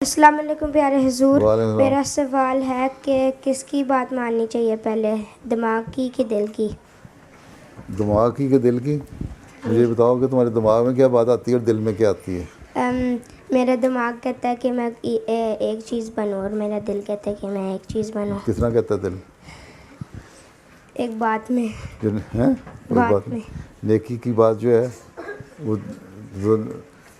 السلام علیکم پیارے حضور، وعلیکم السلام۔ میرا سوال ہے کہ کس کی بات ماننی چاہیے پہلے، دماغ کی کہ دل کی؟ دماغ کی کہ دل کی؟ مجھے بتاؤ کہ تمہارے دماغ میں کیا بات آتی ہے اور دل میں کیا آتی ہے؟ میرا دماغ کہتا ہے کہ میں ایک چیز بنوں اور میرا دل کہتا ہے کہ میں ایک چیز بنوں۔ کس طرح کہتا ہے دل؟ ایک بات میں، ایک بات میں نیکی کی بات جو ہے وہ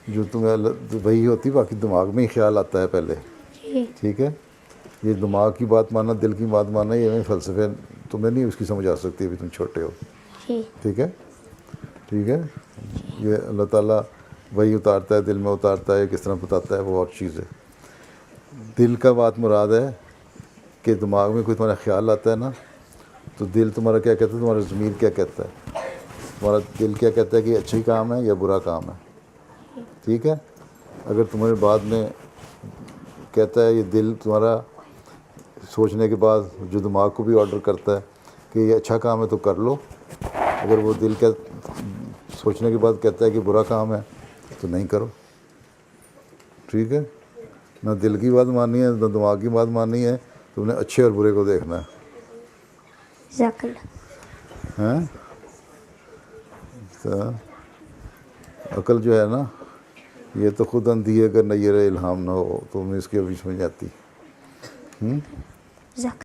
جو تمہیں وہی ہوتی، باقی دماغ میں ہی خیال آتا ہے پہلے، جی ٹھیک ہے؟ یہ دماغ کی بات ماننا، دل کی بات ماننا، یہ میں فلسفے تمہیں نہیں اس کی سمجھ آ سکتی، ابھی تم چھوٹے ہو، جی ٹھیک ہے؟ ٹھیک ہے، یہ اللہ تعالیٰ وہی اتارتا ہے، دل میں اتارتا ہے، کس طرح بتاتا ہے وہ اور چیز ہے۔ دل کا بات مراد ہے کہ دماغ میں کوئی تمہارا خیال آتا ہے نا، تو دل تمہارا کیا کہتا ہے، تمہارا ضمیر کیا کہتا ہے، تمہارا دل کیا کہتا ہے کہ اچھی کام ہے یا برا کام ہے، ٹھیک ہے؟ اگر تمہارے بعد میں کہتا ہے، یہ دل تمہارا سوچنے کے بعد جو دماغ کو بھی آرڈر کرتا ہے کہ یہ اچھا کام ہے تو کر لو، اگر وہ دل کا سوچنے کے بعد کہتا ہے کہ برا کام ہے تو نہیں کرو، ٹھیک ہے؟ نہ دل کی بات ماننی ہے نہ دماغ کی بات ماننی ہے، تم نے اچھے اور برے کو دیکھنا ہے، جزاک اللہ۔ ہیں؟ تو عقل جو ہے نا، یہ تو خود اندھی ہے، اگر نیر الہام نہ ہو تو ہمیں اس کی ابھی سمجھ آتی۔ جزاک